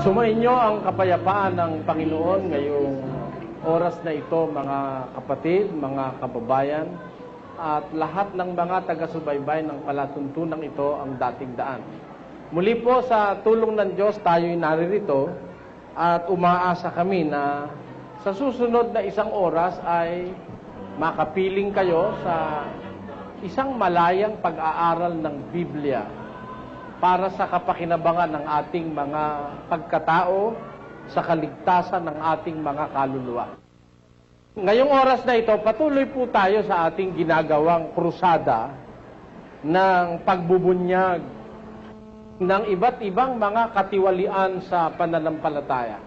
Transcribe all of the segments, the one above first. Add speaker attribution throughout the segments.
Speaker 1: Sumainyo ang kapayapaan ng Panginoon ngayong oras na ito, mga kapatid, mga kababayan, at lahat ng mga taga-subaybay ng palatuntunang ito ang dating daan. Muli po sa tulong ng Diyos, tayo'y naririto at umaasa kami na sa susunod na isang oras ay makapiling kayo sa isang malayang pag-aaral ng Biblia para sa kapakinabangan ng ating mga pagkatao sa kaligtasan ng ating mga kaluluwa. Ngayong oras na ito, patuloy po tayo sa ating ginagawang krusada ng pagbubunyag ng iba't ibang mga katiwalian sa pananampalataya.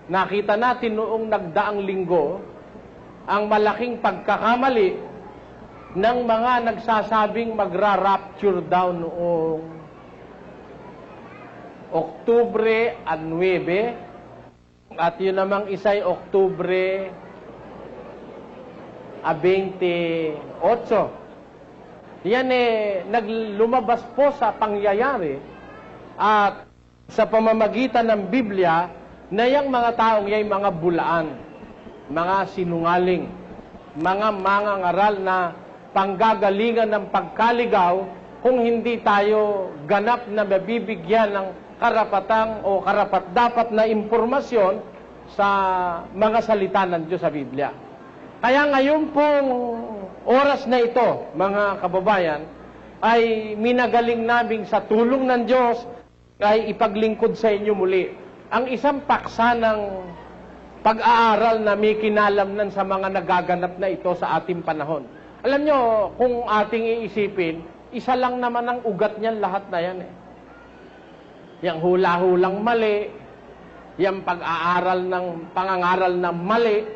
Speaker 1: Nakita natin noong nagdaang linggo ang malaking pagkakamali ng mga nagsasabing magra-rapture daw noong Oktubre 9 at yun namang isa'y Oktubre 28. Yan lumabas po sa pangyayari at sa pamamagitan ng Biblia na yung mga taong yung mga bulaan, mga sinungaling, mga mangangaral na panggagalingan ng pagkaligaw kung hindi tayo ganap na mabibigyan ng karapatang o karapat-dapat na impormasyon sa mga salita ng Diyos sa Biblia. Kaya ngayon pong oras na ito, mga kababayan, ay minagaling naming sa tulong ng Diyos ay ipaglingkod sa inyo muli ang isang paksa ng pag-aaral na may kinalaman sa mga nagaganap na ito sa ating panahon. Alam nyo, kung ating iisipin, isa lang naman ang ugat niyan, lahat na yan eh. Yang hula-hulang mali, yang pag-aaral ng pangangaral na mali,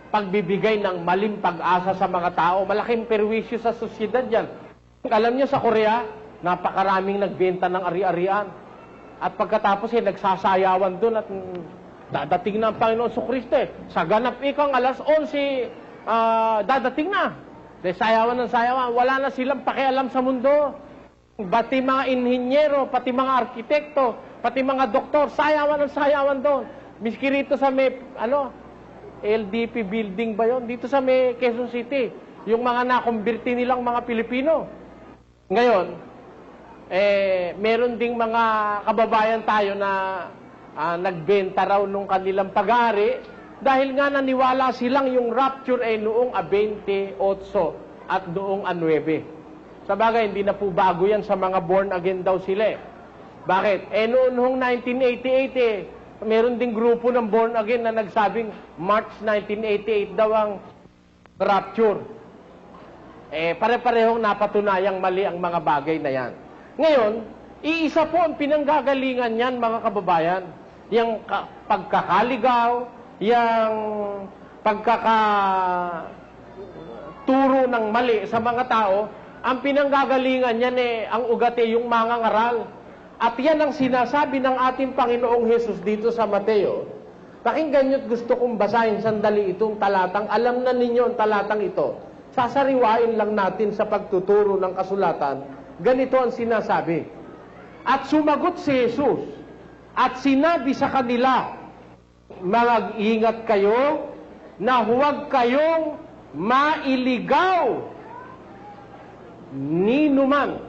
Speaker 1: pagbibigay ng maling pag-asa sa mga tao, malaking perwisyo sa sosyedad yan. Alam niyo sa Korea, napakaraming nagbenta ng ari-arian. At pagkatapos nagsasayawan doon at dadating na ang Panginoon Kristo eh. Sa ganap ikang alas 11, dadating na. Sayawan ng sayawan, wala na silang pakialam sa mundo. Pati mga inhinyero, pati mga arkitekto, pati mga doktor, sayawan ng sayawan doon. Miski rito sa may, LDP building ba yun? Dito sa may Quezon City, yung mga nakumbirti nilang mga Pilipino. Ngayon, meron ding mga kababayan tayo na nagbenta raw nung kanilang pag-aari dahil nga naniwala silang yung rapture ay noong 28 at noong 9. Sabagay, hindi na po bago yan sa mga born again daw sila eh. Bakit? Noong 1988 meron ding grupo ng born again na nagsabing March 1988 daw ang rapture. Pare-parehong napatunayang mali ang mga bagay na yan. Ngayon, iisa po ang pinanggagalingan yan, mga kababayan. Yung pagkakaligaw, yung pagkakaturo ng mali sa mga tao, ang pinanggagalingan yan ang ugat yung mangangaral. At yan ang sinasabi ng ating Panginoong Hesus dito sa Mateo. Pakinggan nyo't gusto kong basahin sandali itong talatang. Alam na ninyo ang talatang ito. Sasariwain lang natin sa pagtuturo ng kasulatan. Ganito ang sinasabi. At sumagot si Hesus at sinabi sa kanila, mag-ingat kayo na huwag kayong mailigaw ni numan.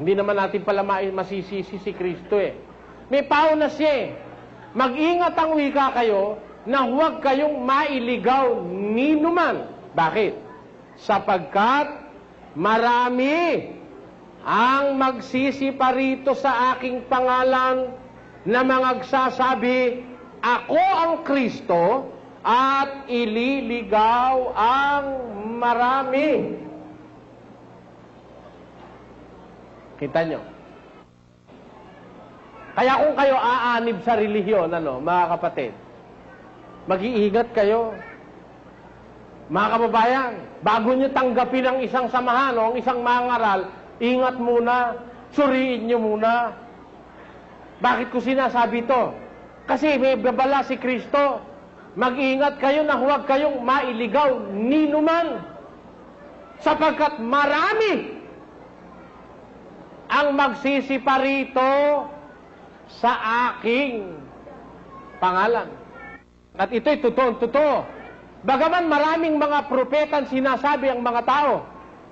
Speaker 1: Hindi naman natin pala masisisi si Kristo eh. May pauna siya eh. Mag-ingat ang wika kayo na huwag kayong mailigaw ni numan. Bakit? Sapagkat marami ang magsisiparito sa aking pangalan na magsasabi, ako ang Kristo, at ililigaw ang marami. Kita nyo? Kaya kung kayo aanib sa relihiyon, mga kapatid, mag-iingat kayo. Mga kababayan, bago nyo tanggapin ang isang samahan o ang isang mangaral, ingat muna, suriin nyo muna. Bakit ko sinasabi ito? Kasi may babala si Kristo. Mag-ingat kayo na huwag kayong mailigaw ni numan. Sapagkat marami ang magsisiparito sa aking pangalan. At ito'y totoo. Bagaman maraming mga propetang sinasabi ang mga tao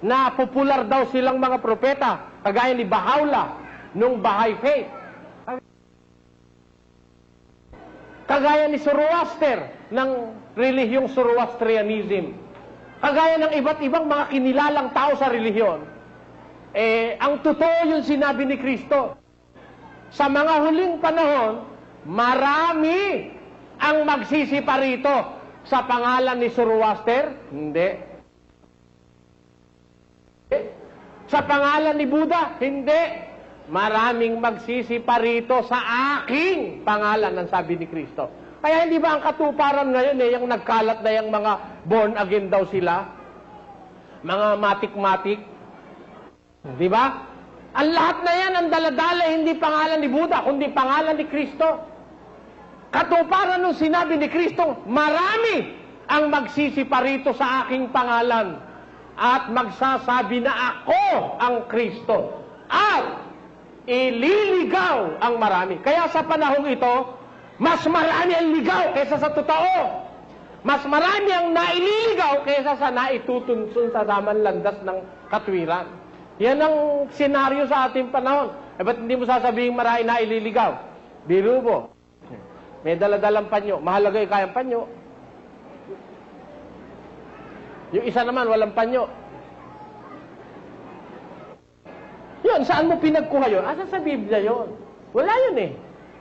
Speaker 1: na popular daw silang mga propeta, kagaya ni Baha'u'llah nung Baha'i Faith. Kagaya ni Zoroaster ng relihiyong Zoroastrianism. Kagaya ng iba't ibang mga kinilalang tao sa relihiyon. Ang totoo yung sinabi ni Kristo. Sa mga huling panahon, marami ang magsisiparito. Sa pangalan ni Zoroaster? Hindi. Sa pangalan ni Buddha? Hindi. Maraming magsisiparito sa aking pangalan, ang sabi ni Kristo. Kaya hindi ba ang katuparan ngayon yung nagkalat na yung mga born again daw sila? Mga matik-matik? Di ba? Ang lahat na yan, ang daladala, hindi pangalan ni Buddha, kundi pangalan ni Kristo. Katuparan nung sinabi ni Kristo, marami ang magsisiparito sa aking pangalan at magsasabi na ako ang Kristo at ililigaw ang marami. Kaya sa panahong ito, mas marami ang ligaw kaysa sa totoo. Mas marami ang naililigaw kaysa sa naitutunsun sa tamang landas ng katwiran. Yan ang senaryo sa ating panahon. Ba't hindi mo sasabihin marami naililigaw? Biro mo. May daladalang panyo. Mahalaga yung kayang panyo. Yung isa naman, walang panyo. Yun, saan mo pinagkuha yun? Asa sa Biblia yun? Wala yun eh.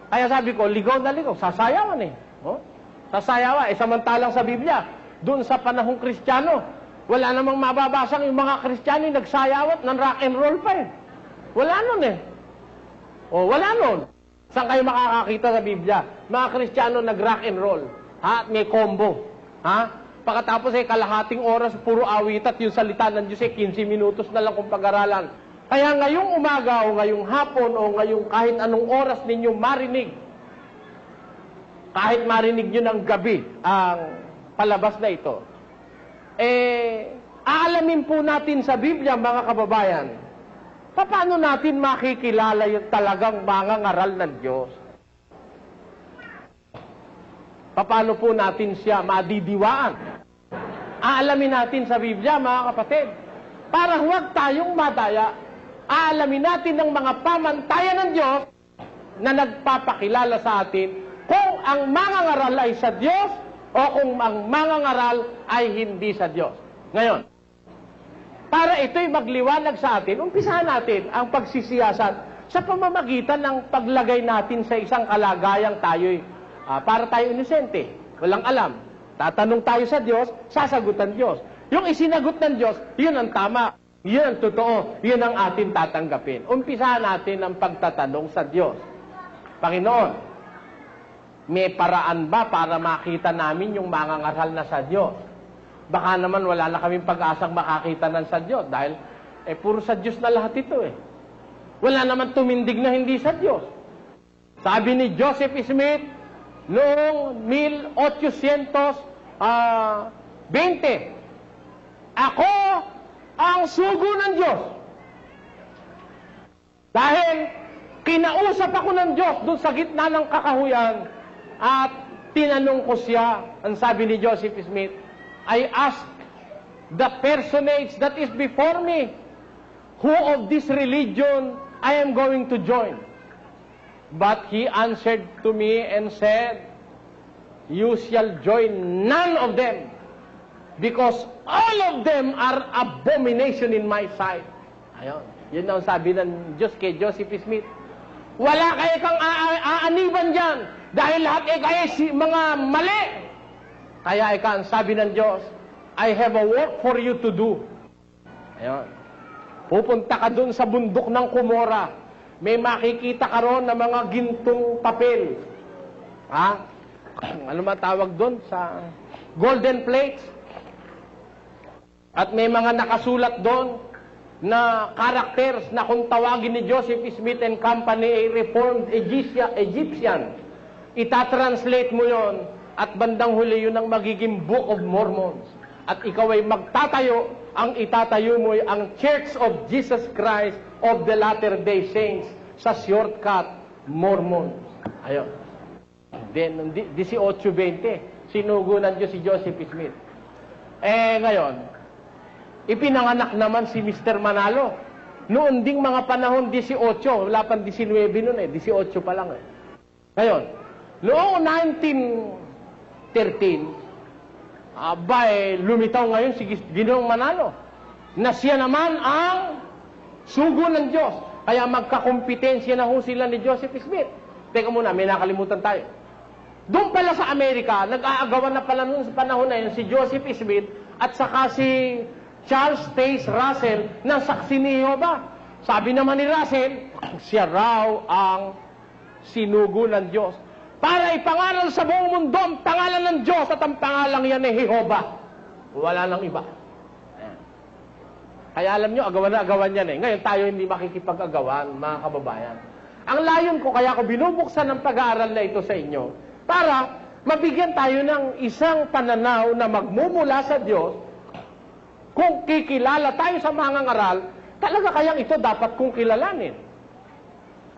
Speaker 1: Kaya sabi ko, ligaw na ligaw. Sasayawan eh. Oh? Sasayawan. Samantalang sa Biblia, doon sa panahong Kristiyano, wala namang mababasang yung mga Kristiyano nagsayawat ng rock and roll pa eh. Wala nun eh. O, wala nun. Saan kayo makakakita sa Biblia? Mga Kristiyano nag-rock and roll. Ha? May combo. Ha? Pagkatapos kalahating oras, puro awit at yung salita ng Diyos 15 minutos na lang kung pag-aralan. Kaya ngayong umaga o ngayong hapon o ngayong kahit anong oras ninyo marinig, kahit marinig nyo ng gabi ang palabas na ito, aalamin po natin sa Biblia, mga kababayan, paano natin makikilala yung talagang mangangaral ng Diyos? Paano po natin siya madidiwaan? Aalamin natin sa Biblia, mga kapatid, para huwag tayong madaya. Aalamin natin ng mga pamantayan ng Diyos na nagpapakilala sa atin kung ang mangangaral ay sa Diyos o kung ang mangangaral ay hindi sa Diyos. Ngayon, para ito'y magliwanag sa atin, umpisahan natin ang pagsisiyasat sa pamamagitan ng paglagay natin sa isang kalagayang tayo'y para tayo inosente, walang alam. Tatanong tayo sa Diyos, sasagutan Diyos. Yung isinagot ng Diyos, yun ang tama, yun ang totoo, yun ang atin tatanggapin. Umpisahan natin ang pagtatanong sa Diyos. Panginoon, may paraan ba para makita namin yung mangangaral na sa Diyos? Baka naman wala na kaming pag-asang makakita ng sa Diyos dahil puro sa Diyos na lahat ito eh. Wala naman tumindig na hindi sa Diyos. Sabi ni Joseph Smith noong 1820, ako ang sugo ng Diyos. Dahil kinausap ako ng Diyos doon sa gitna ng kakahuyan at tinanong ko siya, ang sabi ni Joseph Smith, I asked the personage that is before me, who of this religion I am going to join. But he answered to me and said, you shall join none of them, because all of them are abomination in my sight. Ayun. Yun ang sabi ng Diyos kay Joseph Smith. Wala kayo kang aaniban dyan, dahil lahat kayo mga mali. Kaya ang sabi ng Diyos, I have a work for you to do. Ayun. Pupunta ka dun sa bundok ng Kumora. May makikita ka ron na mga gintong papel. Ha? Ano matawag dun? Sa golden plates. At may mga nakasulat doon na characters na kung tawagin ni Joseph Smith and Company ay Reformed Egyptian. Itatranslate mo yon at bandang huli yun ang magiging Book of Mormons. At ikaw ay magtatayo, ang itatayo mo ay ang Church of Jesus Christ of the Latter-day Saints sa shortcut Mormon. Ayun. Then, 1820, sinugo ng Diyos si Joseph Smith. Ngayon, ipinanganak naman si Mr. Manalo. Noon ding mga panahon 18, wala pang 19 noon 18 pa lang Ngayon, noong 1913, lumitaw ngayon si Ginoong Manalo na siya naman ang sugo ng Diyos. Kaya magkakompetensya na ho sila ni Joseph Smith. Teka muna, may nakalimutan tayo. Doon pala sa Amerika, nag-aagawan na pala noon sa panahon na yun si Joseph Smith at saka si Charles Taze Russell ng Saksi ni Jehovah. Sabi naman ni Russell, siya raw ang sinugo ng Diyos para ipangaral sa buong mundo ang pangalan ng Diyos at ang pangalan niya ni Jehovah. Wala nang iba. Kaya alam nyo, agawan na agawan yan Ngayon tayo hindi makikipag-agawan, mga kababayan. Ang layon ko, kaya ko binubuksan ng pag-aaral na ito sa inyo para mabigyan tayo ng isang pananaw na magmumula sa Diyos. Kung kikilala tayo sa mga ngaral, talaga kayang ito dapat kong kilalanin.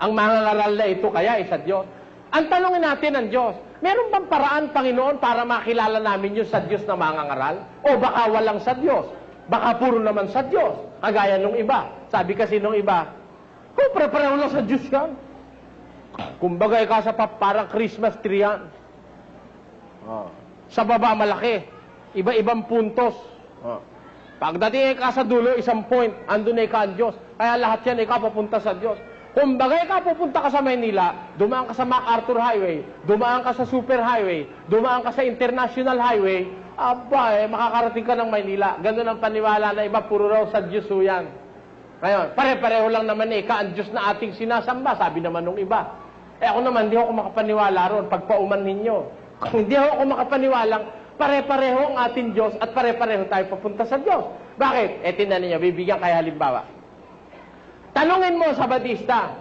Speaker 1: Ang mga ngaral na ito kaya ay sa Diyos. Ang tanongin natin ng Diyos, meron bang paraan, Panginoon, para makilala namin yung sa Diyos na mga ngaral? O baka walang sa Diyos? Baka puro naman sa Diyos, kagaya nung iba. Sabi kasi nung iba, kung pareho lang sa Diyos yan. Kumbaga ikaw sa parang Christmas tree yan. Sa baba malaki, iba-ibang puntos. Pagdating ikaw sa dulo, isang point, andun na ikaw ang Diyos. Kaya lahat yan ikaw papunta sa Diyos. Kumbaga ikaw pupunta ka sa Maynila, dumaan ka sa MacArthur Highway, dumaan ka sa Super Highway, dumaan ka sa International Highway, makakarating ka ng Maynila. Ganun ang paniwala na iba, puro raw sa Diyos yan. Ngayon, pare-pareho lang naman ika ang Diyos na ating sinasamba, sabi naman nung iba. Ako naman, hindi ako makapaniwala ron, pagpauman ninyo. Hindi ako makapaniwalang pare-pareho ang ating Diyos at pare-pareho tayo papunta sa Diyos. Bakit? Tingnan ninyo, bibigyan kayo halimbawa. Tanungin mo sa Badista,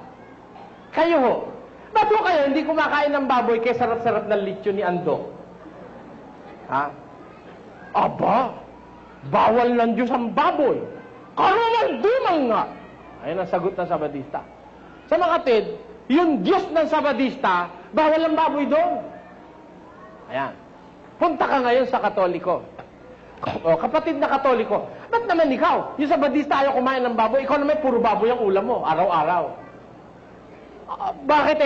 Speaker 1: kayo ho, ba't ho kayo hindi kumakain ng baboy kaya sarap-sarap ng lechon ni Ando? Aba, bawal ng Diyos ang baboy. Karumal-dumal nga. Ayun ang sagot ng Sabadista. Sa mga kapatid, yung Diyos ng Sabadista, bawal ang baboy doon. Ayan. Punta ka ngayon sa Katoliko. O, kapatid na Katoliko, ba't naman ikaw? Yung Sabadista ayaw kumain ng baboy, ikaw naman puro baboy ang ulam mo, araw-araw. Bakit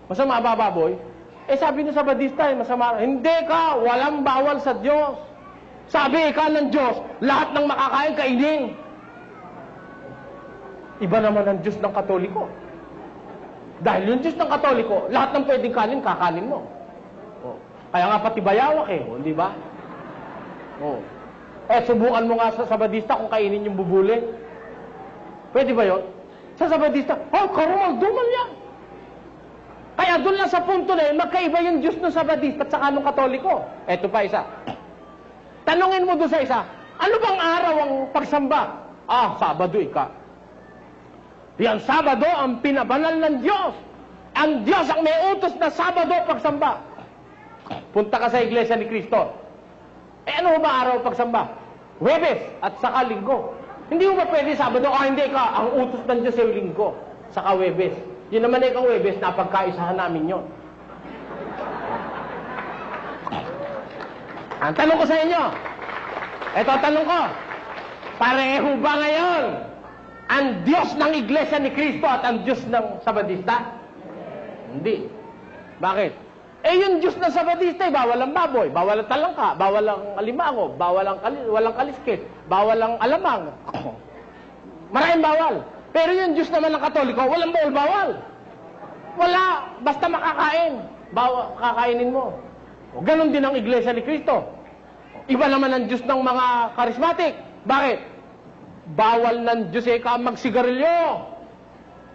Speaker 1: masama ba baboy? Sabi ng Sabadista, masama. Hindi ka, walang bawal sa Diyos. Sabi ikaw ng Diyos, lahat ng makakain, kainin. Iba naman ang Diyos ng Katoliko. Dahil yung Diyos ng Katoliko, lahat ng pwedeng kanin, kakanin mo. Kaya nga pati bayawak di ba? Subukan mo nga sa Sabadista kung kainin yung bubuli. Pwede ba yun? Sa Sabadista, karumal-dumal yan. Kaya doon lang sa punto na yun, magkaiba yung Diyos ng Sabadista at saka ng Katoliko. Eto pa isa. Tanungin mo doon sa isa, ano bang araw ang pagsamba? Sabado ika. Yan, Sabado ang pinabanal ng Diyos. Ang Diyos ang may utos na Sabado pagsamba. Punta ka sa Iglesia ni Cristo. Ano ba araw pagsamba? Huwebes at saka Linggo. Hindi mo ba pwede Sabado? Hindi ka. Ang utos ng Diyos ay Linggo. Saka Huwebes. Yun naman ay kang Huwebes, napagkaisahan namin yun. Ang tanong ko sa inyo, eto ang tanong ko, pareho ba ngayon ang Diyos ng Iglesia ni Cristo at ang Diyos ng Sabadista? Hindi. Bakit? Yung Diyos ng Sabadista, bawal ang baboy, bawal ang talangka, bawal ang alimango, bawal ang walang kaliskit, bawal ang alamang. Maraming bawal. Pero yung Diyos naman ng Katoliko, walang bawal. Wala, basta makakain. Kakainin mo. Ganon din ang Iglesia ni Cristo. Iba naman ang Diyos ng mga charismatic. Bakit? Bawal ng Diyos magsigarilyo.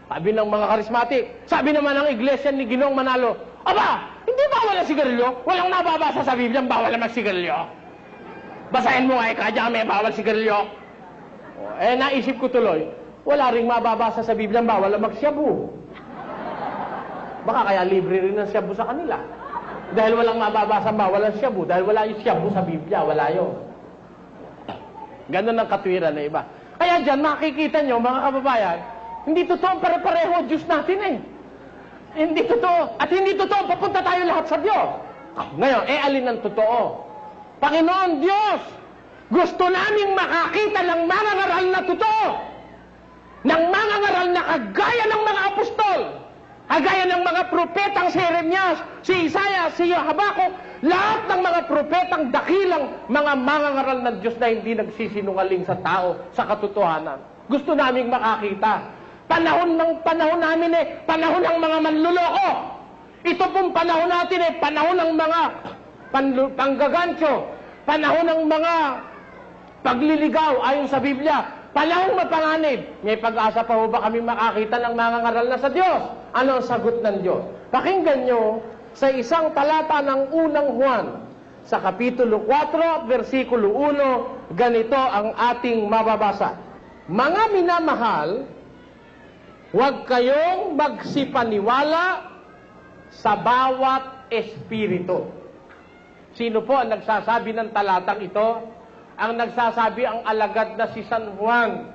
Speaker 1: Sabi ng mga charismatic. Sabi naman ng Iglesia ni Ginoong Manalo, hindi bawal ang sigarilyo. Walang nababasa sa Biblia bawal ang magsigarilyo. Basahin mo nga may bawal sigarilyo. Naisip ko tuloy, wala ring mababasa sa Biblia bawal ang magsyabu. Baka kaya libre rin ang syabu sa kanila. Dahil walang mababasa bawal ang syabu. Dahil wala yung syabu sa Biblia. Wala yun. Ganon ang katwiran na iba. Kaya dyan, makikita nyo, mga kababayan, hindi totoo pare-pareho Diyos natin Hindi totoo. At hindi totoo, papunta tayo lahat sa Diyos. Ngayon, alin ang totoo? Panginoon Diyos, gusto naming makakita ng mga ngaral na totoo. Ng mga ngaral na kagaya ng mga apostol. Kagaya ng mga propetang si Jeremias, si Isaiah, si Habakuk, lahat ng mga propetang dakilang mga ngaral ng Diyos na hindi nagsisinungaling sa tao, sa katotohanan. Gusto naming makakita. Panahon namin panahon ng mga manluloko. Ito pong panahon natin panahon ng mga panggagancho, panahon ng mga pagliligaw ayon sa Biblia, panahong mapanganib. May pag-asa pa ho ba kami makakita ng mga ngaral na sa Diyos? Ano ang sagot ng Diyos? Pakinggan nyo sa isang talata ng unang Juan, sa Kapitulo 4, versikulo 1, ganito ang ating mababasa. Mga minamahal, huwag kayong magsipaniwala sa bawat espiritu. Sino po ang nagsasabi ng talatang ito? Ang nagsasabi ang alagad na si San Juan.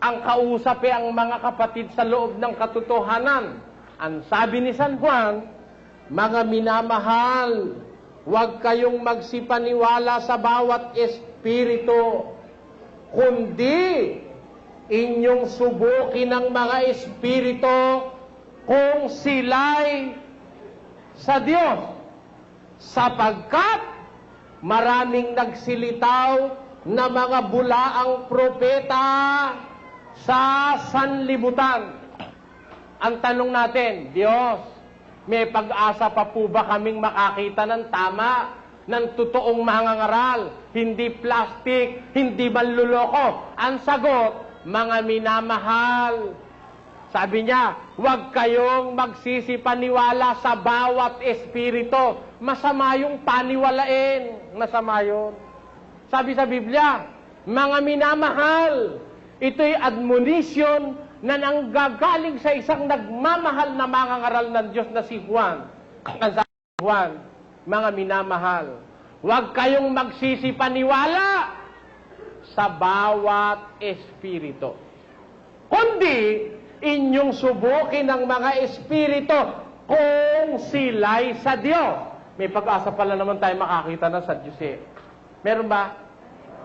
Speaker 1: Ang kausap ang mga kapatid sa loob ng katotohanan. Ang sabi ni San Juan, mga minamahal, huwag kayong magsipaniwala sa bawat espiritu, kundi inyong subukin ang mga espiritu kung sila'y sa Diyos. Sapagkat maraming nagsilitaw na mga bulaang propeta sa sanlibutan. Ang tanong natin, Diyos, may pag-asa pa po ba kaming makakita ng tama, ng totoong mga ngaral, hindi plastic, hindi manluloko? Ang sagot, mga minamahal. Sabi niya, huwag kayong magsisipaniwala sa bawat espiritu. Masama yung paniwalain. Masama yun. Sabi sa Biblia, mga minamahal, ito'y admonition na nanggagaling sa isang nagmamahal na mga ngaral ng Diyos na si Juan. Ang sabi ni Juan, mga minamahal, huwag kayong magsisipaniwala sa bawat espiritu, kundi inyong subukin ang mga espiritu kung sila'y sa Diyos. May pag-asa pala naman tayo makakita na sa Diyos Meron ba?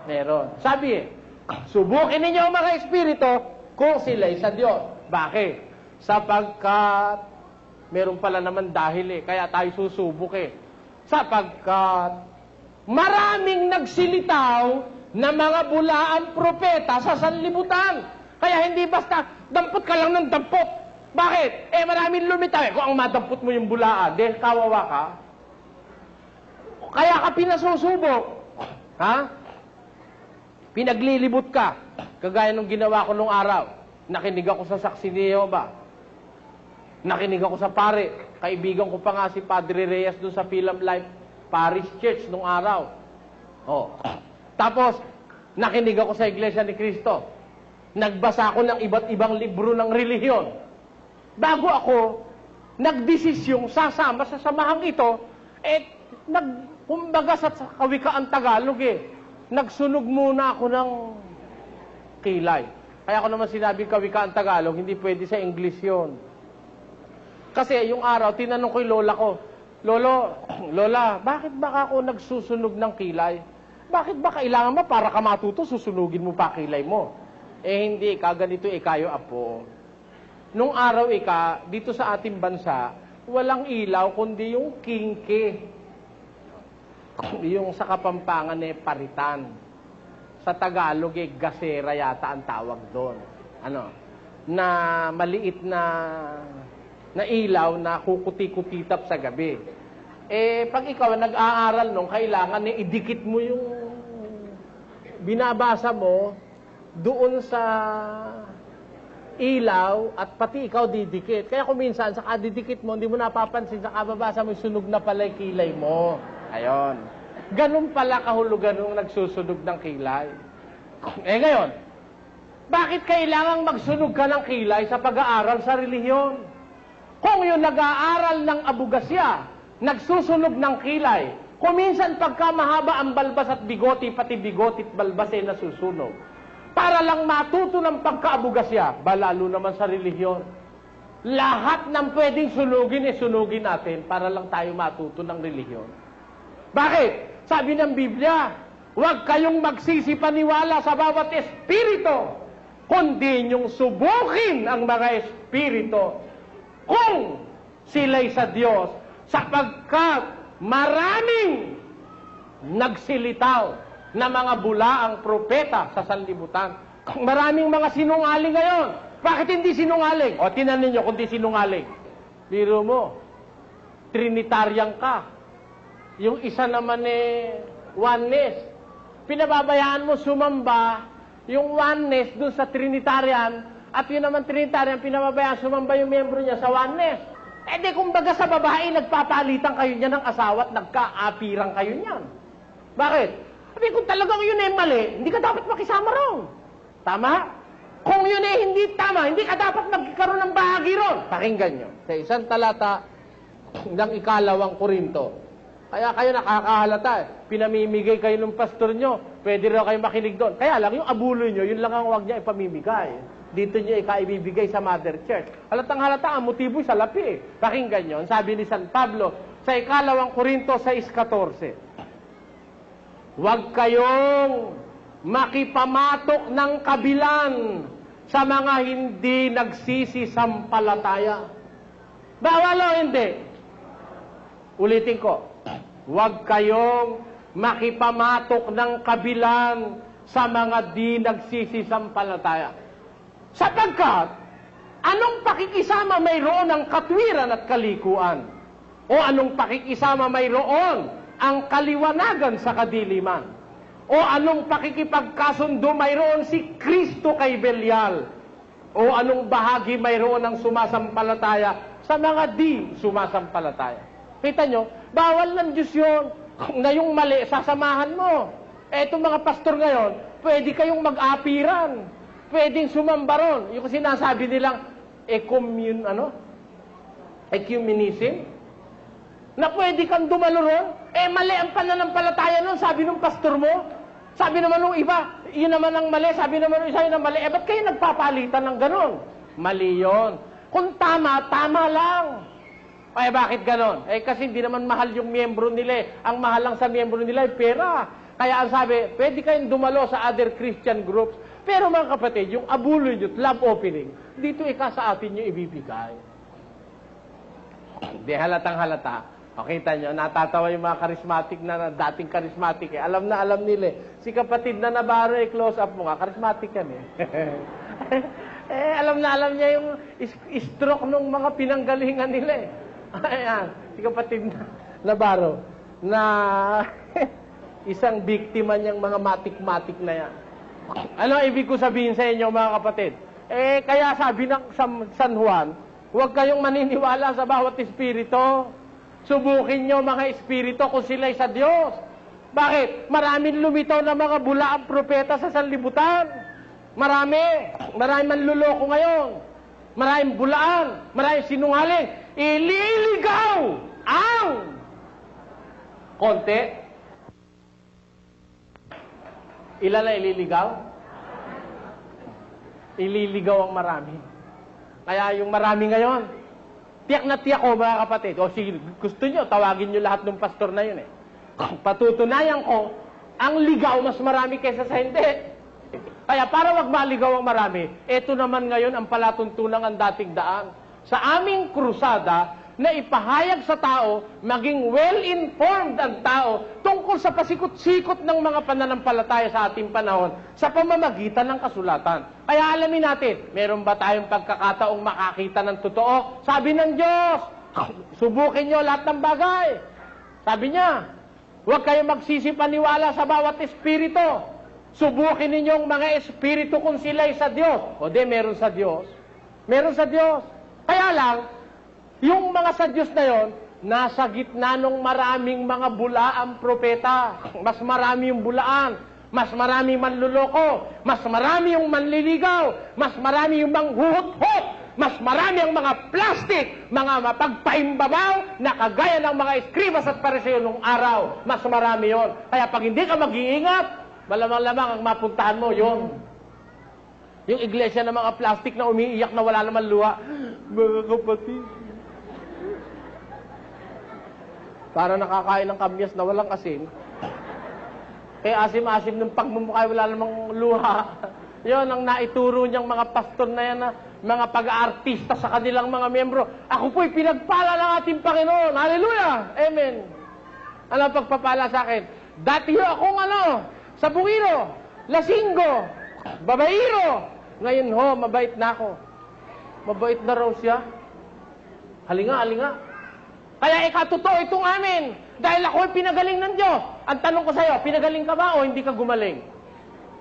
Speaker 1: Meron. Sabi subukin ninyo ang mga espiritu kung sila'y sa Diyos. Bakit? Sapagkat meron pala naman dahil kaya tayo susubok Sapagkat maraming nagsilitaw na mga bulaang propeta sa sanlibutan. Kaya hindi basta dampot ka lang ng dampot. Bakit? Maraming lumitaw Kung ang madampot mo yung bulaan, kawawa ka. Kaya ka pinasusubok. Ha? Pinaglilibot ka. Kagaya nung ginawa ko nung araw. Nakinig ako sa saksi ni Jehovah. Nakinig ako sa pare. Kaibigan ko pa nga si Padre Reyes doon sa Film Life Parish Church nung araw. Tapos, nakinig ako sa Iglesia ni Cristo. Nagbasa ako ng iba't ibang libro ng relihiyon. Bago ako nagdesisyong sasama sa samahang ito, kumbaga sa kawikaan Tagalog nagsunog muna ako ng kilay. Kaya ako naman sinabi kawikaan Tagalog, hindi pwede sa English yon. Kasi yung araw, tinanong ko yung lola ko, Lola, bakit ba ako nagsusunog ng kilay? Bakit ba kailangan mo para ka matuto, susunugin mo pa kilay mo? Hindi, kaganito kayo apo. Nung araw dito sa ating bansa, walang ilaw kundi yung kingke. Yung sa Kapampangan paritan. Sa Tagalog gasera yata ang tawag doon. Na maliit na ilaw na kukuti-kutitap sa gabi. Pag ikaw nag-aaral nung kailangan idikit mo yung binabasa mo doon sa ilaw at pati ikaw didikit. Kaya kung minsan sa kadidikit mo, hindi mo napapansin, sa kababasa mo, sunog na pala yung kilay mo. Ayon. Ganun pala kahulugan nung nagsusunog ng kilay. Ngayon, bakit kailangang magsunog ka ng kilay sa pag-aaral sa relihiyon? Kung yung nag-aaral ng abugasya, nagsusunog ng kilay, kung minsan pagka mahaba ang balbas at bigoti, pati bigoti at balbas nasusunog. Para lang matuto ng pagkaabugasya, lalo naman sa relihiyon. lahat ng pwedeng sunugin, sunugin natin para lang tayo matuto ng relihiyon. Bakit? Sabi ng Biblia, huwag kayong magsisipaniwala sa bawat espiritu, kundi niyong subukin ang mga espiritu kung sila'y sa Diyos, sapagkat maraming nagsilitaw na mga bulaang propeta sa sanlibutan. Maraming mga sinungaling ngayon. Bakit hindi sinungaling? O, tinan ninyo kung di sinungaling. Biro mo, Trinitarian ka. Yung isa naman oneness. Pinababayaan mo sumamba yung oneness dun sa Trinitarian, at yun naman Trinitarian, pinababayaan sumamba yung membro niya sa oneness. Eh di kumbaga sa babae, nagpapalitan kayo niya ng asawa at nagkaapiran kayo niyan. Bakit? Sabi, kung talagang yun mali, hindi ka dapat makisama ron. Tama? Kung yun hindi tama, hindi ka dapat magkaroon ng bahagi ron. Pakinggan nyo. Sa isang talata ng 2 Korinto. Kaya kayo nakakahalata. Pinamimigay kayo ng pastor nyo. Pwede rin kayo makinig doon. Kaya lang, yung abuloy nyo, yun lang ang huwag niya ipamimigay. Dito nyo ikaibibigay sa Mother Church. Halatang halata, ang motibo'y sa lapi. Pakinggan nyo. Sabi ni San Pablo sa 2 Korinto 6:14. Huwag kayong makipamatok ng kabilan sa mga hindi nagsisisampalataya. Bawal o hindi? Ulitin ko. Huwag kayong makipamatok ng kabilan sa mga di nagsisisampalataya. Sapagkat, anong pakikisama mayroon ang katwiran at kalikuan? O anong pakikisama mayroon ang kaliwanagan sa kadiliman? O anong pakikipagkasundo mayroon si Kristo kay Belial? O anong bahagi mayroon ng sumasampalataya sa mga di sumasampalataya? Kita nyo, bawal ng Diyos yun na yung mali, sasamahan mo. Etong mga pastor ngayon, pwede kayong mag-apiran. Pwedeng sumambaron. Yung sinasabi nilang ecumenism, na pwede kang dumalo ron. Mali ang pananampalataya nun, sabi ng pastor mo. Sabi naman ng iba, yun naman ang mali. Sabi naman ng isa, yun ang mali. Ba't kayo nagpapalitan ng ganon? Mali yun. Kung tama, tama lang. Bakit ganon? Kasi hindi naman mahal yung miyembro nila. Ang mahal lang sa miyembro nila ay pera. Kaya ang sabi, pwede kayong dumalo sa other Christian groups. Pero mga kapatid, yung abuloy nyo, love opening, dito sa atin yung ibibigay. Di halatang halata. Kita nyo, natatawa yung mga charismatic na dating charismatic. Alam na alam nila. Si kapatid na Navarro, close up mo nga, charismatic yan alam na alam niya yung stroke ng mga pinanggalingan nila Ayan, si kapatid na Navarro, na isang biktima niyang mga matik-matik na yan. Ano ibig ko sabihin sa inyo mga kapatid? Kaya sabi ng San Juan, huwag kayong maniniwala sa bawat espiritu. Subukin nyo mga espiritu kung sila'y sa Diyos. Bakit? Maraming lumitaw na mga bulaang propeta sa sanlibutan. Maraming manluloko ngayon. Maraming bulaan. Maraming sinungaling. Ililigaw ang konti. Ilan na ililigaw? Ililigaw ang marami. Kaya yung marami ngayon, tiyak na tiyak ko mga kapatid. O sige, gusto nyo, tawagin nyo lahat ng pastor na yun Patutunayan ko, ang ligaw mas marami kaysa sa hindi. Kaya para wag maligaw ang marami, ito naman ngayon ang palatuntunang ang dating daan. Sa aming krusada, na ipahayag sa tao, maging well-informed ang tao tungkol sa pasikot-sikot ng mga pananampalataya sa ating panahon sa pamamagitan ng kasulatan. Kaya alamin natin, meron ba tayong pagkakataong makakita ng totoo? Sabi ng Diyos, subukin nyo lahat ng bagay. Sabi niya, huwag kayong magsisipaniwala sa bawat espiritu. Subukin ninyong mga espiritu kung sila'y sa Diyos. O meron sa Diyos. Meron sa Diyos. Kaya lang, yung mga sa Diyos na yon, nasa gitna ng maraming mga bulaang propeta. Mas marami yung bulaan. Mas marami manluloko. Mas marami yung manliligaw. Mas marami yung manghuhot-hot. Mas marami ang mga plastic, mga mapagpaimbabaw na kagaya ng mga eskribas at pariseo nung araw. Mas marami yon. Kaya pag hindi ka mag-iingat, malamang-lamang ang mapuntahan mo yon. Yung iglesia ng mga plastic na umiiyak na wala naman luha. Mga kapatid. Para nakakain ng kamyas na walang asin. Kaya asim-asim ng pagmumukha, wala namang luha. Yon ang naituro niyang mga pastor na yan na mga pag-aartista sa kanilang mga miyembro. Ako po'y pinagpala ng ating Panginoon. Hallelujah! Amen! Ano ang pagpapala sa akin? Dati akong sabungiro, lasinggo, babairo. Ngayon mabait na ako. Mabait na raw siya. Halinga. Kaya totoo itong amin. Dahil ako'y pinagaling ng Diyos. Ang tanong ko sa'yo, pinagaling ka ba o hindi ka gumaling?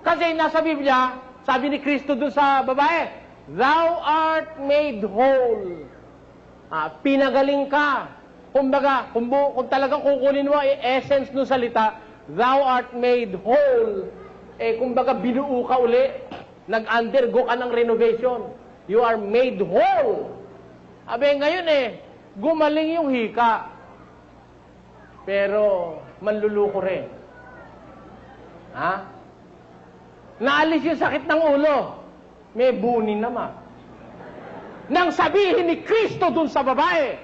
Speaker 1: Kasi nasa Biblia, sabi ni Kristo dun sa babae, Thou art made whole. Pinagaling ka. Kumbaga, kung talagang kukunin mo essence ng salita, Thou art made whole. Kumbaga, binuo ka uli. Nag-undergo ka ng renovation. You are made whole. Ngayon gumaling yung hika. Pero, manluluko rin. Naalis yung sakit ng ulo. May bunin naman. Nang sabihin ni Kristo dun sa babae,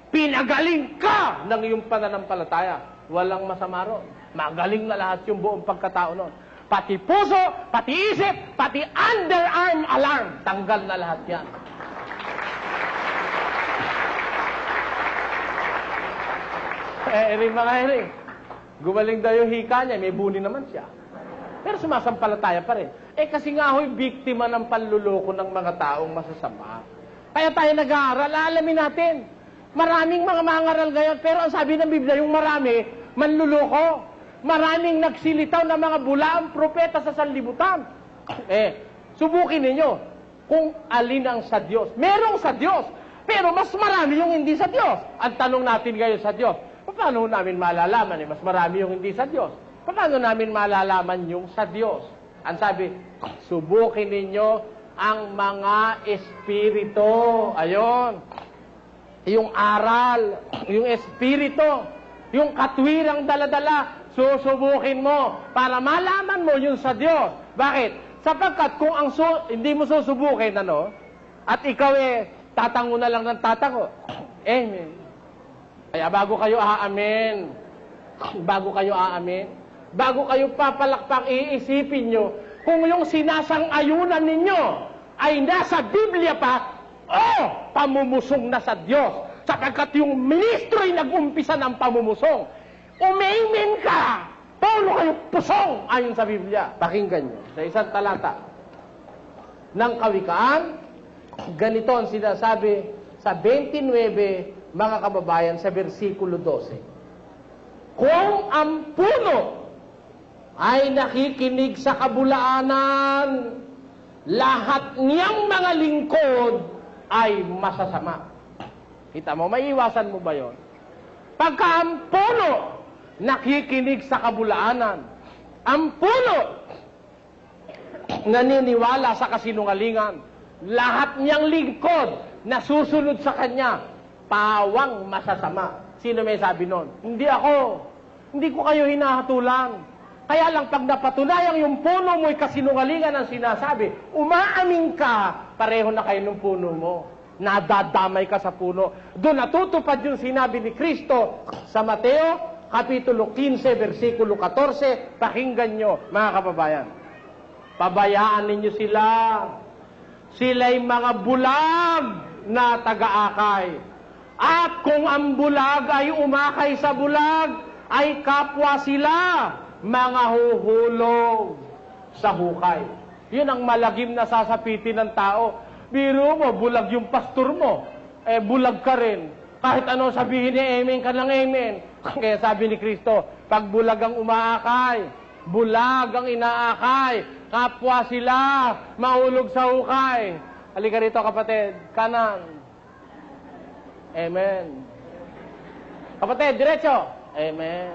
Speaker 1: pinagaling ka ng iyong pananampalataya. Walang masama ron. Magaling na lahat yung buong pagkatao nun. Pati puso, pati isip, pati underarm alarm. Tanggal na lahat yan. Mga Eri, gumaling daw yung hika niya, may bunin naman siya. Pero sumasampalataya pa rin. Kasi nga ho'y biktima ng panluloko ng mga taong masasama. Kaya tayo nag-aaral, alamin natin. Maraming mga mangaral ngayon, pero ang sabi ng Biblia, yung marami, manluloko. Maraming nagsilitaw na mga bulaang propeta sa sanlibutan. Subukin ninyo kung alin ang sa Diyos. Merong sa Diyos, pero mas marami yung hindi sa Diyos. Ang tanong natin ngayon sa Diyos, paano namin malalaman? Mas marami yung hindi sa Diyos. Paano namin malalaman yung sa Diyos? Ang sabi, subukin ninyo ang mga espiritu. Ayon. Yung aral, yung espiritu, yung katwirang daladala, susubukin mo para malaman mo yung sa Diyos. Bakit? Sapagkat kung hindi mo susubukin, at ikaw tatango na lang ng tatango. Amen. Kaya bago kayo aamin, bago kayo papalakpak, iisipin nyo, kung yung sinasang-ayunan ninyo ay nasa Biblia pa, pamumusong na sa Diyos. Sapagkat yung ministro ay nag-umpisa ng pamumusong. Umamen ka! Paulo kayo pusong ayon sa Biblia. Pakinggan nyo, sa isang talata ng Kawikaan, ganito ang sinasabi sa 29, mga kababayan, sa versikulo 12. Kung ang puno ay nakikinig sa kabulaanan, lahat niyang mga lingkod ay masasama. Kita mo, maiiwasan mo ba yon? Pagka ang puno nakikinig sa kabulaanan, ang puno naniniwala sa kasinungalingan, lahat niyang lingkod na susunod sa kanya, pawang masasama. Sino may sabi nun? Hindi ako. Hindi ko kayo hinahatulan. Kaya lang pag napatunayan yung puno mo'y kasinungalingan ang sinasabi, umaamin ka, pareho na kayo ng puno mo. Nadadamay ka sa puno. Doon natutupad yung sinabi ni Kristo sa Mateo, Kapitulo 15, versikulo 14. Pakinggan nyo, mga kababayan. Pabayaan ninyo sila. Sila'y mga bulag na taga-akay. At kung ang bulag ay umakay sa bulag, ay kapwa sila mga huhulog sa hukay. Yun ang malagim na sasapitin ng tao. Biro mo, bulag yung pastor mo. Bulag ka rin. Kahit ano sabihin ni amen ka ng amen. Kaya sabi ni Kristo, pag bulag ang umaakay, bulag ang inaakay, kapwa sila mahulog sa hukay. Halika rito kapatid, kanan. Amen. Kapatid, diretso. Amen.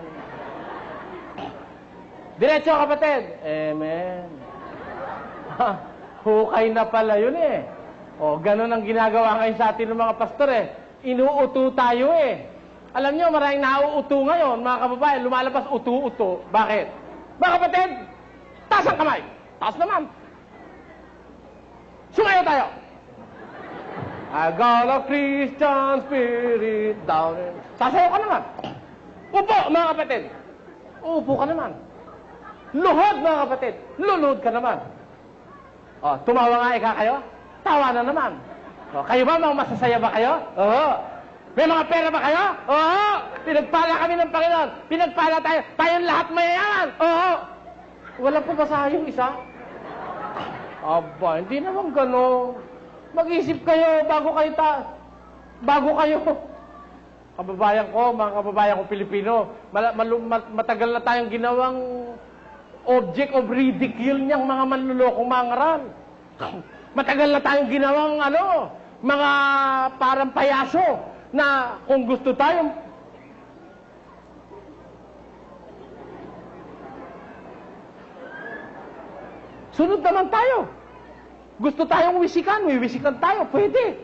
Speaker 1: Diretso kapatid. Amen. Hukay na pala yun ganun ang ginagawa ngayon sa atin ng mga pastor Inuuto tayo Alam nyo, maraming nauuto ngayon, mga kababayan, lumalabas uto-uto. Bakit? Mga kapatid, taas ang kamay. Taas naman. Sumayo tayo. I got a Christian spirit down in... Sasayaw ka naman. Upo, mga kapatid. Upo ka naman. Luhod, mga kapatid. Luluhod ka naman. O, tumawa nga ika kayo? Tawa na naman. O, kayo ba, mga masasaya ba kayo? Oo. May mga pera ba kayo? Oo. Pinagpala kami ng Panginoon. Pinagpala tayo. Tayong lahat mayayaman. Oo. Wala po ba yung isa? Aba, hindi naman gano'n. Mag-isip kayo bago kayo. Kababayan ko, mga kababayan ko Pilipino, matagal na tayong ginawang object of ridicule niyang mga manlulokong mangaral. Matagal na tayong ginawang mga parang payaso na kung gusto tayong sunod naman tayo. Gusto tayong wisikan, wisikan tayo, pwede.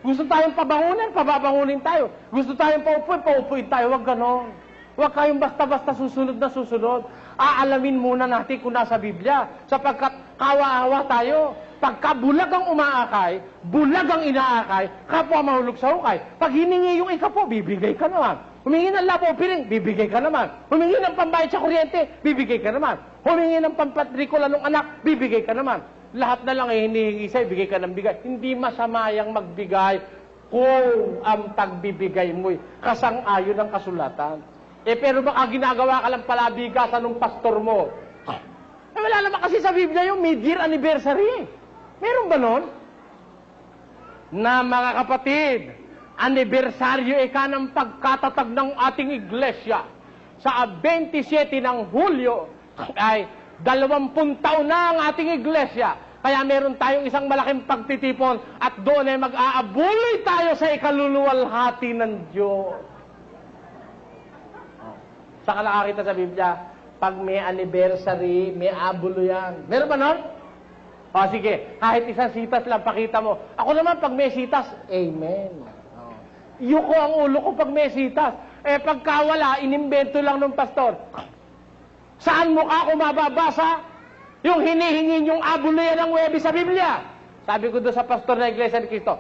Speaker 1: Gusto tayong pabangunin, pababangunin tayo. Gusto tayong paupuin, paupuin tayo. Huwag ganon. Huwag kayong basta-basta susunod na susunod. Aalamin muna natin kung nasa Biblia. Sapagkat kawa-awa tayo. Pagka bulag ang umaakay, bulag ang inaakay, kapwa mahulog sa hukay. Pag hiningi yung ikapo, bibigay ka naman. Humingi ng labo piling, bibigay ka naman. Humingi ng pambayad sa kuryente, bibigay ka naman. Humingi ng pampatrikula ng anak, bibigay ka naman. Lahat na lang ay hinihingi sa'yo, bigay ka ng bigay. Hindi masama yang magbigay kung ang tagbibigay mo'y kasang-ayon ng kasulatan. Pero baka ginagawa ka lang pala bigasan ng pastor mo. Wala naman kasi sa Biblia yung mid-year anniversary. Meron ba nun? Na mga kapatid, anibersaryo ng pagkatatag ng ating iglesia sa 27 ng Hulyo ay 20 taon na ang ating iglesia. Kaya meron tayong isang malaking pagtitipon at doon ay mag-aabuloy tayo sa ikaluluwalhati ng Diyos. Saka nakakita sa Biblia, pag may anniversary, may abulo yan. Meron ba nun? O sige, kahit isang sitas lang pakita mo. Ako naman pag may sitas, amen. Yuko ang ulo ko pag may sitas. Pagka wala, inimbento lang ng pastor. Saan mo ako mababasa yung hinihingi yung abulo yan ng Webes sa Biblia? Sabi ko doon sa pastor na Iglesia ni Cristo,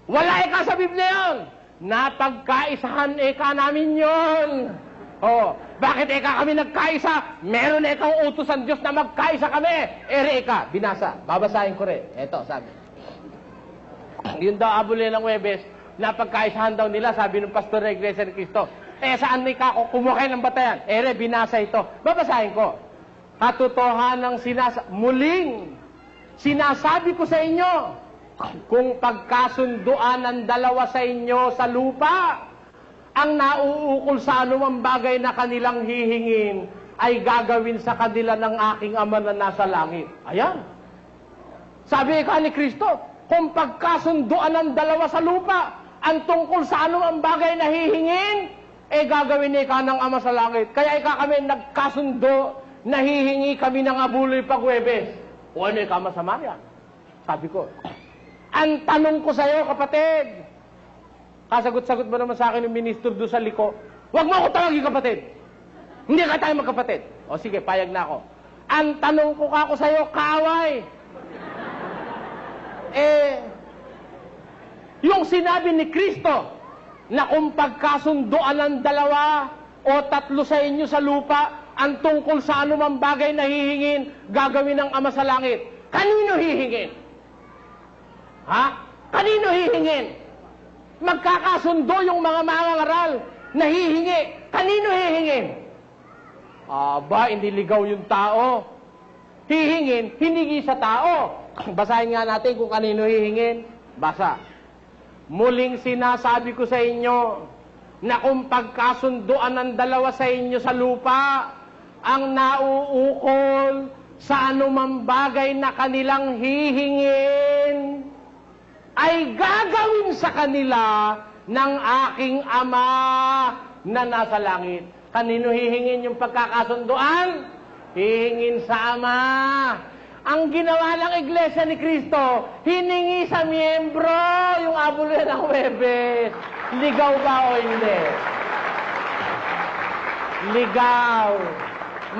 Speaker 1: wala sa Biblia yun. Napagkaisahan namin yun. Bakit kami nagkaisa? Meron kang utos ang Diyos na magkaisa kami. Binasa. Babasahin ko rin. Eto, sabi. Yun daw abulo yan ng Webes, napagkaisahan daw nila, sabi ng pastor na Iglesia ni Cristo. Saan may kumuha kayo ng batayan? Binasa ito. Babasahin ko. Katotohanang muling sinasabi ko sa inyo, kung pagkasunduan ng dalawa sa inyo sa lupa, ang nauukol sa anumang bagay na kanilang hihingin, ay gagawin sa kanila ng aking Ama na nasa langit. Ayan. Sabi ni Kristo, kung pagkasunduan ng dalawa sa lupa, ang tungkol sa anumang bagay na hihingin, gagawin ng Ama sa langit. Kaya kami nagkasundo, nahihingi kami ng abuloy pag Huwebes. O ano masama yan? Sabi ko, ang tanong ko sa iyo, kapatid, kasagot-sagot mo naman sa akin yung ministro doon sa liko, huwag mo ako tawagin kapatid. Hindi ka tayo magkapatid. O sige, payag na ako. Ang tanong ko kako sa iyo, kaaway. Yung sinabi ni Kristo, na kung pagkasundoan ng dalawa o tatlo sa inyo sa lupa, ang tungkol sa anumang bagay na hihingin, gagawin ng Ama sa langit. Kanino hihingin? Kanino hihingin? Magkakasundo yung mga mangangaral na hihingi. Kanino hihingin? Hindi ligaw yung tao. Hihingin, hiningi sa tao. Basahin nga natin kung kanino hihingin. Basa. Muling sinasabi ko sa inyo na kung pagkasunduan ng dalawa sa inyo sa lupa, ang nauukol sa anumang bagay na kanilang hihingin, ay gagawin sa kanila ng aking Ama na nasa langit. Kanino hihingin yung pagkakasunduan? Hihingin sa Ama. Ang ginawa ng Iglesia ni Cristo, hiningi sa miyembro yung abulo ng Huwebes. Ligaw ba o hindi? Ligaw.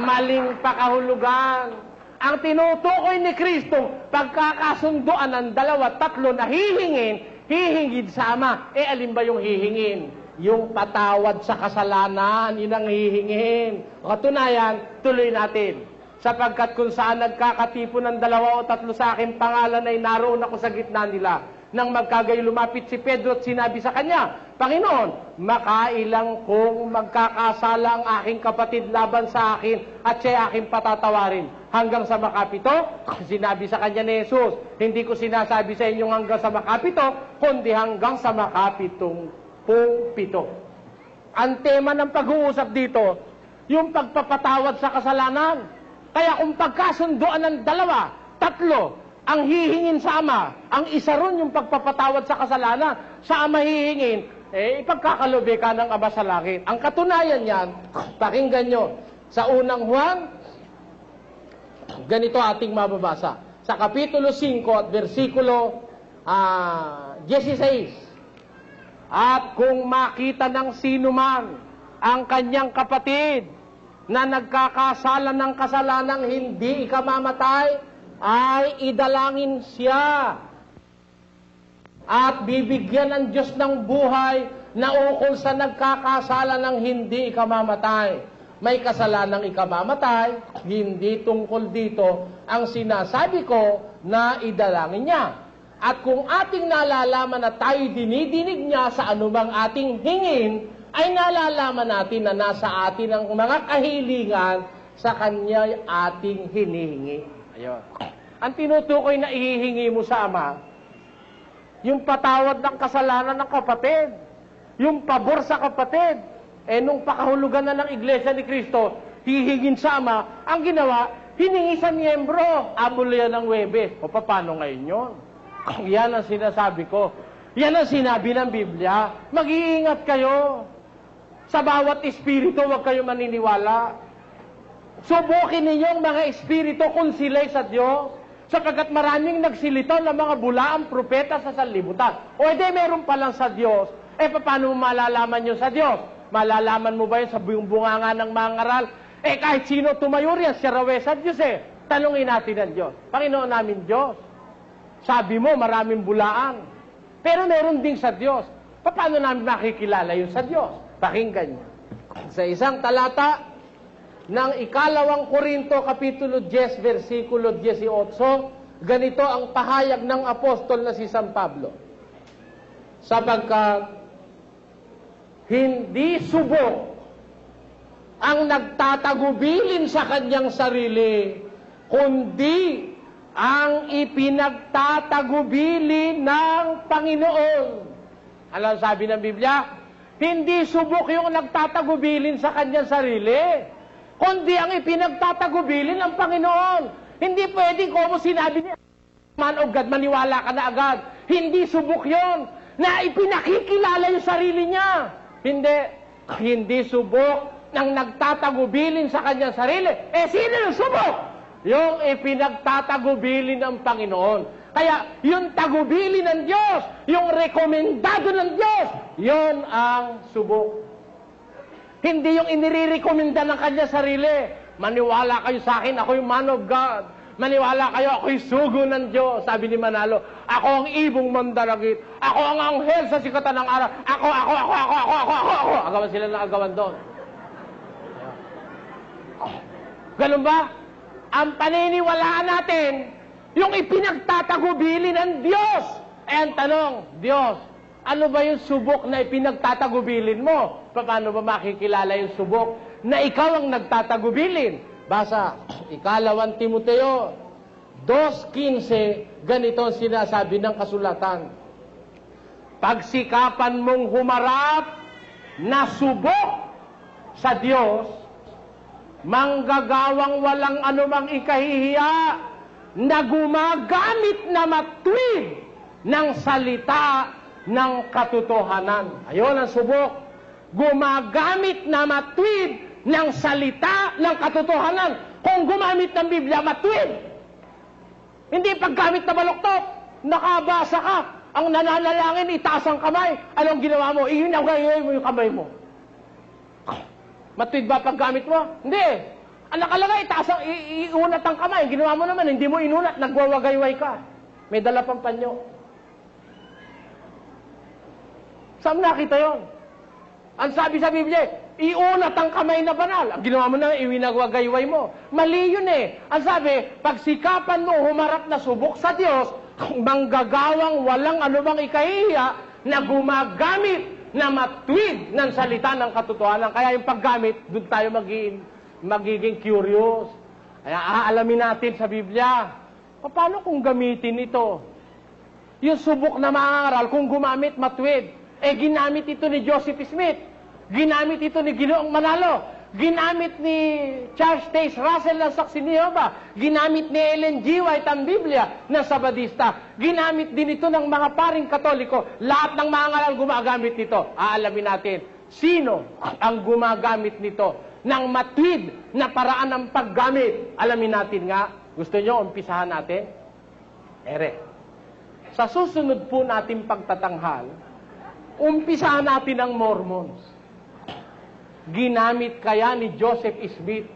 Speaker 1: Maling pakahulugan. Ang tinutukoy ni Cristo, pagkakasunduan ng dalawa, tatlo na hihingin, hihingin sa Ama. Alin ba yung hihingin? Yung patawad sa kasalanan, yun ang hihingin. Katunayan, tuloy natin. Sapagkat kung saan nagkakatipo ng 2 o 3 sa aking pangalan ay naroon ako sa gitna nila. Nang magkagayo lumapit si Pedro at sinabi sa kanya, Panginoon, makailang kung magkakasala ang aking kapatid laban sa akin at siya aking patatawarin. Hanggang sa makapito, sinabi sa kanya ni Jesus, hindi ko sinasabi sa inyong hanggang sa makapito, kundi hanggang sa makapitong pito. Ang tema ng pag-uusap dito, yung pagpapatawad sa kasalanan. Kaya kung pagkasunduan ng 2, 3, ang hihingin sa Ama, ang isa ron yung pagpapatawad sa kasalanan. Sa Ama hihingin, ipagkakalobe ka ng Ama sa langit. Ang katunayan yan, pakinggan nyo, sa unang Juan, ganito ating mababasa. Sa Kapitulo 5 at versikulo 16, at kung makita ng sino man ang kanyang kapatid na nagkakasala ng kasalanang hindi ikamamatay, ay idalangin siya at bibigyan ng Diyos ng buhay na ukol sa nagkakasala ng hindi ikamamatay. May kasalanang ikamamatay, hindi tungkol dito ang sinasabi ko na idalangin niya. At kung ating nalalaman na tayo dinidinig niya sa anumang ating hingin, ay nalalaman natin na nasa atin ang mga kahilingan sa kanya ating hinihingi. Ayun. Ang tinutukoy na ihihingi mo sa Ama, yung patawad ng kasalanan ng kapatid, yung pabor sa kapatid. Nung pakahulugan na ng Iglesia ni Cristo, hihingin sa Ama, ang ginawa, hiningi sa miyembro, abulya ng Webes. O paano ngayon yun? Yan ang sinasabi ko. Yan ang sinabi ng Biblia. Mag-iingat kayo. Sa bawat espiritu, huwag kayo maniniwala. Subukin ninyong mga espiritu kung sila'y sa Diyos, sapagkat maraming nagsilita ng mga bulaang propeta sa sanlibutan. O meron palang sa Diyos, paano mo malalaman yun sa Diyos? Malalaman mo ba yun sa bunganga ng mga ngaral? Kahit sino tumayo riyan, siya raw sa Diyos Tanungin natin ang Diyos. Panginoon namin Diyos, sabi mo maraming bulaan, pero meron ding sa Diyos. Paano namin makikilala yun sa Diyos? Pakinggan niyo. Sa isang talata ng 2 Korinto, Kapitulo 10, versikulo 18, ganito ang pahayag ng apostol na si San Pablo. Sapagkat hindi subok ang nagtatagubilin sa kanyang sarili, kundi ang ipinagtatagubilin ng Panginoon. Ano ang sabi ng Biblia? Hindi subok yung nagtatagubilin sa kanyang sarili, kundi ang ipinagtatagubilin ng Panginoon. Hindi pwedeng kung sinabi niya, man of God, maniwala ka na agad. Hindi subok yon na ipinakikilala yung sarili niya. Hindi subok ng nagtatagubilin sa kanyang sarili. Sino yung subok? Yung ipinagtatagubilin ng Panginoon. Kaya, yung tagubilin ng Diyos, yung rekomendado ng Diyos, yon ang subok. Hindi yung inirirekomenda ng kanya sarili. Maniwala kayo sa akin, ako yung man of God. Maniwala kayo, ako yung sugo ng Diyos. Sabi ni Manalo, ako ang ibong mandaragit. Ako ang anghel sa sikatan ng araw. Ako. Agawan sila ng agawan doon. Ganun ba? Ang paniniwalaan natin, yung ipinagtatagubili ng Diyos. Ang tanong, Diyos, ano ba yung subok na ipinagtatagubilin mo? Paano ba makikilala yung subok na ikaw ang nagtatagubilin? Basa, 2 Timoteo 2:15, ganito ang sinasabi ng kasulatan. Pagsikapan mong humarap na subok sa Diyos, manggagawang walang anumang ikahihiya, na gumagamit na matuwid ng salita ng katotohanan. Ayun ang subok. Gumagamit na matuwid ng salita ng katotohanan. Kung gumamit ng Biblia, matuwid. Hindi paggamit na baluktot. Nakabasa ka. Ang nananalangin, itaas ang kamay. Anong ginawa mo? Iinagay mo yung kamay mo. Matuwid ba paggamit mo? Hindi. Ang nakalagay, iunat ang kamay. Ginawa mo naman, hindi mo inunat, nagwawagayway ka. May dala pang panyo. Saan nakita yon? Ang sabi sa Biblia, iunat ang kamay na banal. Ang ginawa mo na, iwinagwagayway mo. Mali yun eh. Ang sabi, pagsikapan mo humarap na subok sa Diyos, manggagawang walang anumang ikahihiya na gumagamit na matwid ng salita ng katotohanan. Kaya yung paggamit, doon tayo magiging curious. Kaya aalamin natin sa Biblia, paano kung gamitin ito? Yung subok na maaaral, kung gumamit matwid, ginamit ito ni Joseph Smith, ginamit ito ni Ginoong Manalo, ginamit ni Charles Taze Russell ng Saksi ni Jehovah, ginamit ni Ellen G. White ang Biblia ng Sabadista, ginamit din ito ng mga paring Katoliko. Lahat ng mga ngaral gumagamit nito. Aalamin natin, sino ang gumagamit nito ng matwid na paraan ng paggamit. Alamin natin nga. Gusto nyo, umpisahan natin? Sa susunod po natin pagtatanghal, umpisahan natin ang Mormons. Ginamit kaya ni Joseph Smith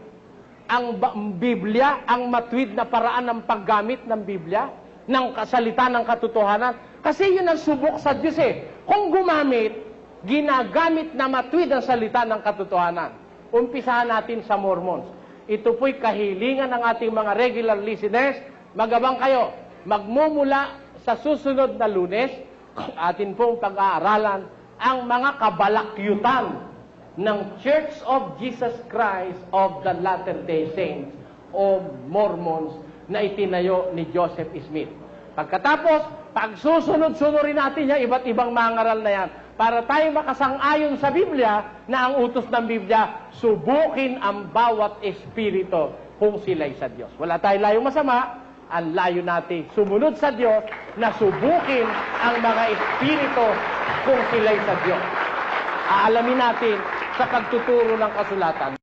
Speaker 1: ang Biblia, ang matwid na paraan ng paggamit ng Biblia, ng kasalita ng katotohanan? Kasi yun ang subok sa Diyos eh. Kung gumamit, ginagamit na matwid ang salita ng katotohanan. Umpisahan natin sa Mormons. Ito po'y kahilingan ng ating mga regular listeners. Magabang kayo, magmumula sa susunod na Lunes, atin pong pag-aaralan ang mga kabalakyutan ng Church of Jesus Christ of the Latter-day Saints o Mormons na itinayo ni Joseph Smith. Pagkatapos, pagsusunod-sunurin natin yung iba't ibang mga ngaral na yan para tayo makasang-ayon sa Biblia na ang utos ng Biblia, subukin ang bawat espiritu kung sila'y sa Diyos. Wala tayong layong masama. Ang layo natin sumunod sa Diyos na subukin ang mga espiritu kung sila'y sa Diyos. Aalamin natin sa pagtuturo ng kasulatan.